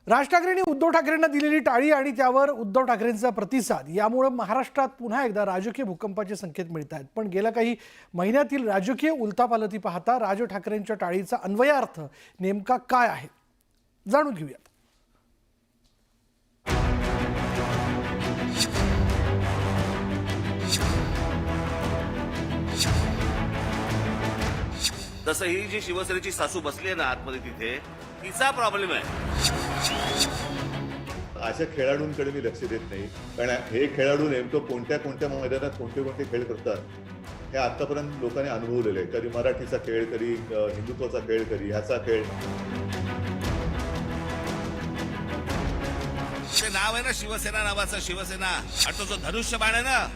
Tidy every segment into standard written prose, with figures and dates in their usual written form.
राज ठाकरेंनी उद्धव ठाकरेंना दिलेली टाळी आणि त्यावर उद्धव ठाकरेंचा प्रतिसाद यामुळे महाराष्ट्रात पुन्हा एकदा राजकीय भूकंपाचे संकेत मिळत आहेत। पण गेल्या काही महिन्यातील राजकीय उलथापालथी पाहता राज ठाकरेंच्या टाळीचा अन्वयार्थ नेमका काय आहे जाणून घेऊयात। तसं ही जी शिवसेनेची सासू बसली आहे ना आतमध्ये तिथे तिचा प्रॉब्लेम आहे। अशा खेळाडूंकडे मी लक्ष देत नाही, कारण हे खेळाडू नेमकं कोणत्या कोणत्या मैदानात कोणते कोणते खेळ करतात हे आतापर्यंत लोकांनी अनुभवलेलं आहे। कधी मराठीचा खेळ, कधी हिंदुत्वाचा खेळ, कधी ह्याचा खेळ। ते नाव आहे ना शिवसेना नावाचं, शिवसेना आणि तो जो धनुष्यबाण आहे ना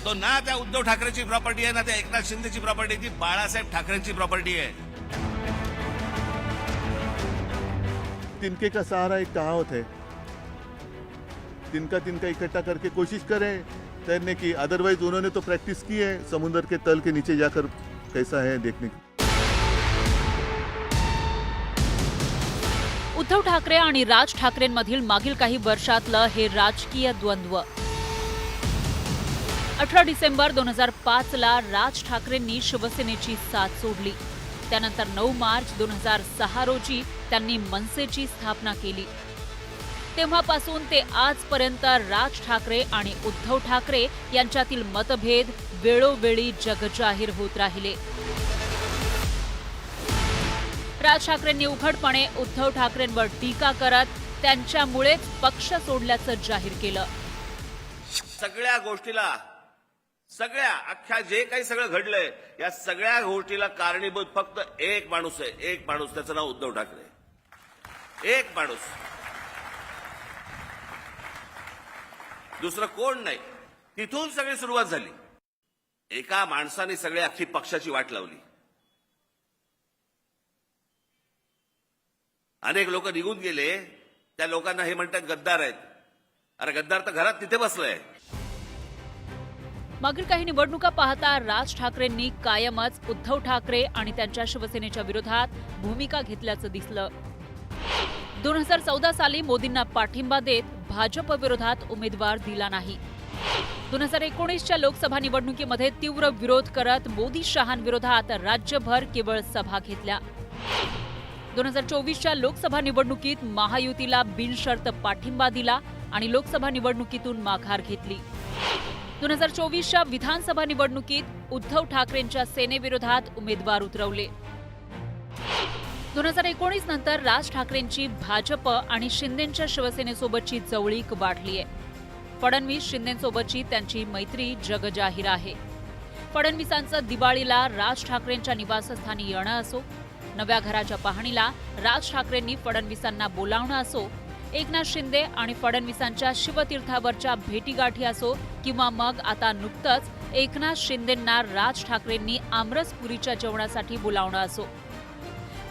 तो ना त्या उद्धव ठाकरेची प्रॉपर्टी आहे ना त्या एकनाथ शिंदेची प्रॉपर्टी, ती बाळासाहेब ठाकरेंची प्रॉपर्टी आहे। तिनके का सहारा एक कहावत है, तिनका तिनका इकट्ठा करके कोशिश करें तैरने की। अदरवाइज उन्होंने तो प्रैक्टिस की है समुद्र के तल के नीचे जाकर कैसा है देखने की। उद्धव ठाकरे आणि राज ठाकरेंमधील मागील काही वर्षातलं हे राजकीय द्वंद्व। 18 डिसेंबर 2005 ला राज ठाकरेंनी शिवसेनेची साथ सोडली। त्यानंतर 9 मार्च 2006 रोजी त्यांनी मनसेची स्थापना केली। तेव्हापासून ते आजपर्यंत राज ठाकरे आणि उद्धव ठाकरे यांच्यातील मतभेद वेळोवेळी जगजाहीर होत राहिले। राज ठाकरेंनी उघडपणे उद्धव ठाकरेंवर टीका करत त्यांच्यामुळेच पक्ष सोडल्याचं जाहीर केलं। सगळ्या गोष्टीला, सगळ्या अख्ख्या जे काही सगळं घडलंय या सगळ्या गोष्टीला कारणीभूत फक्त एक माणूस आहे, एक माणूस, त्याचं नाव उद्धव ठाकरे। एक माणूस, दुसरं कोण नाही। तिथून सगळी सुरुवात झाली। एका माणसाने सगळी अख्खी पक्षाची वाट लावली। अनेक लोक निघून गेले, त्या लोकांना हे म्हणतात गद्दार आहेत। अरे गद्दार तर घरात तिथे बसलाय। मागील काही निवडणुका पाहता राज ठाकरेंनी कायमच उद्धव ठाकरे आणि त्यांच्या शिवसेनेच्या विरोधात भूमिका घेतल्याचं दिसलं। 2014 साली मोदींना पाठिंबा देत भाजप विरोधात उमेदवार दिला नाही। 2019च्या लोकसभा निवडणुकीमध्ये तीव्र विरोध करत मोदी शहांविरोधात राज्यभर केवळ सभा घेतल्या। 2024च्या लोकसभा निवडणुकीत महायुतीला बिनशर्त पाठिंबा दिला आणि लोकसभा निवडणुकीतून माघार घेतली। 2024च्या विधानसभा निवडणुकीत उद्धव ठाकरेंच्या सेनेविरोधात उमेदवार उतरवले। 2019 नंतर राज ठाकरेंची भाजप आणि शिंदेंच्या शिवसेनेसोबतची जवळीक वाढली आहे। फडणवीस शिंदेंसोबतची त्यांची मैत्री जगजाहीर आहे। फडणवीसांचं दिवाळीला राज ठाकरेंच्या निवासस्थानी येणं असो, नव्या घराच्या पाहणीला राज ठाकरेंनी फडणवीसांना बोलावणं असो, एकनाथ शिंदे आणि फडणवीसांच्या शिवतीर्थावरच्या भेटीगाठी असो किंवा मग आता नुकतंच एकनाथ शिंदेंना राज ठाकरेंनी आमरसपुरीच्या जेवणासाठी बोलावणं असो,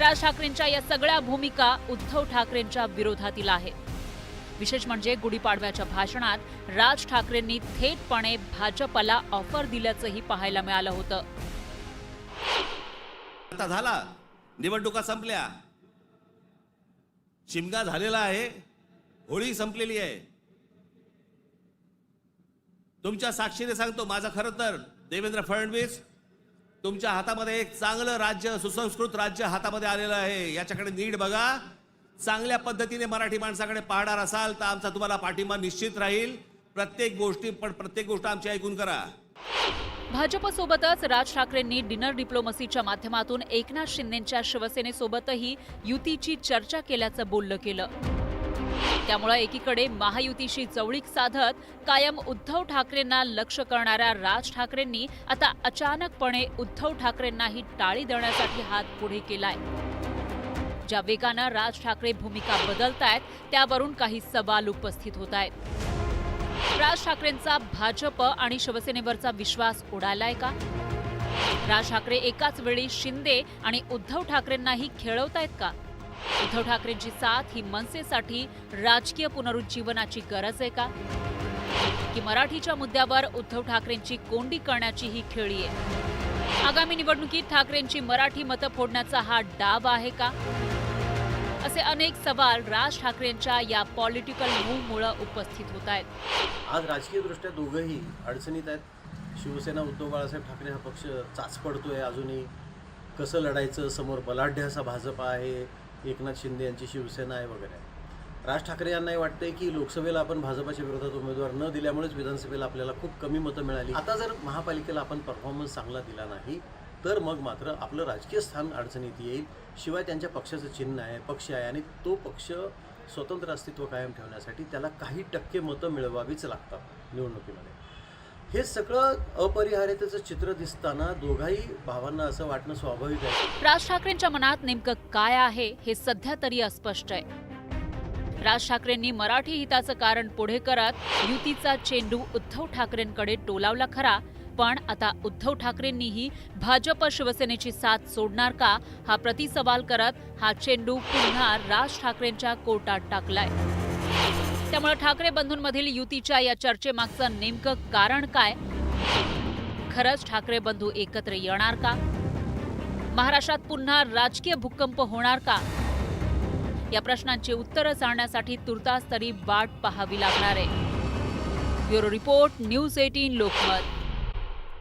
राज ठाकरेंच्या या सगळ्या भूमिका उद्धव ठाकरेंच्या विरोधातील आहेत। विशेष म्हणजे गुढीपाडव्याच्या भाषणात राज ठाकरेंनी थेटपणे भाजपला ऑफर दिल्याचंही पाहायला मिळालं होतं। आता झाला, निवडणुका संपल्या, शिमगा झालेला आहे, होळी संपलेली आहे। तुमच्या साक्षीने सांगतो, माझं खरं तर देवेंद्र फडणवीस तुमच्या हातामध्ये एक चांगलं राज्य, सुसंस्कृत राज्य हातामध्ये आलेलं आहे। याच्याकडे नीट बघा। चांगल्या पद्धतीने मराठी माणसाकडे पाहणार असाल तर आमचा तुम्हाला पाठिंबा निश्चित राहील। प्रत्येक गोष्ट आमची ऐकून करा। भाजपसोबतच राज ठाकरेंनी डिनर डिप्लोमसीच्या माध्यमातून एकनाथ शिंदेंच्या शिवसेनेसोबतही युतीची चर्चा केल्याचं बोललं केलं। त्यामुळे एकीकडे महायुतीशी जवळीक साधत कायम उद्धव ठाकरेंना लक्ष करणाऱ्या राज ठाकरेंनी आता अचानकपणे उद्धव ठाकरेंनाही टाळी देण्यासाठी हात पुढे केलाय। ज्या वेगानं राज ठाकरे भूमिका बदलतायत त्यावरून काही सवाल उपस्थित होत आहेत। राज ठाकरेंचा भाजप आणि शिवसेनेवरचा विश्वास उडालाय का? राज ठाकरे एकाच वेळी शिंदे आणि उद्धव ठाकरेंनाही खेळवतायत का? उद्धव ठाकरेंची साथ ही मनसेसाठी राजकीय पुनरुज्जीवनाची गरज आहे का? की मराठीच्या मुद्द्यावर उद्धव ठाकरेंची कोंडी करण्याची ही खेळी आहे? आगामी निवडणुकीत ठाकरेंची मराठी मतं फोडण्याचा हा डाव आहे का? असे अनेक सवाल राज ठाकरेंच्या या पॉलिटिकल मूव्हमुळे उपस्थित होत आहेत. आज राजकीयदृष्ट्या दोघंही अडचणीत आहेत. शिवसेना उद्धव बाळासाहेब ठाकरे हा पक्ष चाच पडतोय अजूनही. कसं लढायचं, समोर बलाढ्य असा भाजप आहे, एकनाथ शिंदे यांची शिवसेना आहे वगैरे. राज ठाकरे यांनाही वाटतंय की लोकसभेला आपण भाजपाच्या विरोधात उमेदवार न दिल्यामुळेच विधानसभेला आपल्याला खूप कमी मतं मिळाली. आता जर महापालिकेला आपण परफॉर्मन्स चांगला दिला नाही तर मग मात्र आपलं राजकीय स्थान अडचणीत येईल. शिवाय त्यांच्या पक्षाचं चिन्ह आहे, पक्ष आहे आणि तो पक्ष स्वतंत्र अस्तित्व कायम ठेवण्यासाठी त्याला काही टक्के मतं मिळवावीच लागतात निवडणुकीमध्ये. हे सगळं अपरिहार्यतेचं चित्र दिसताना दोघाही भावांना असं वाटणं स्वाभाविक आहे. राज ठाकरेंच्या मनात नेमकं काय आहे हे सध्या तरी अस्पष्ट आहे. राज ठाकरेंनी मराठी हिताचं कारण पुढे करत युतीचा चेंडू उद्धव ठाकरेंकडे टोलावला खरा, पण आता उद्धव ठाकरेंनीही भाजप शिवसेनेची साथ सोडणार का हा प्रतिसवाल करत हा चेंडू पुन्हा राज ठाकरेंच्या कोर्टात टाकलाय. त्यामुळे ठाकरे बंधूंमधील युतीच्या या चर्चेमागचं नेमकं कारण काय? खरंच ठाकरे बंधू एकत्र येणार का? महाराष्ट्रात पुन्हा राजकीय भूकंप होणार का? या प्रश्नांची उत्तरं जाणण्यासाठी तुर्तास तरी वाट पाहावी लागणार आहे. Bureau report, news 18 Lokmat.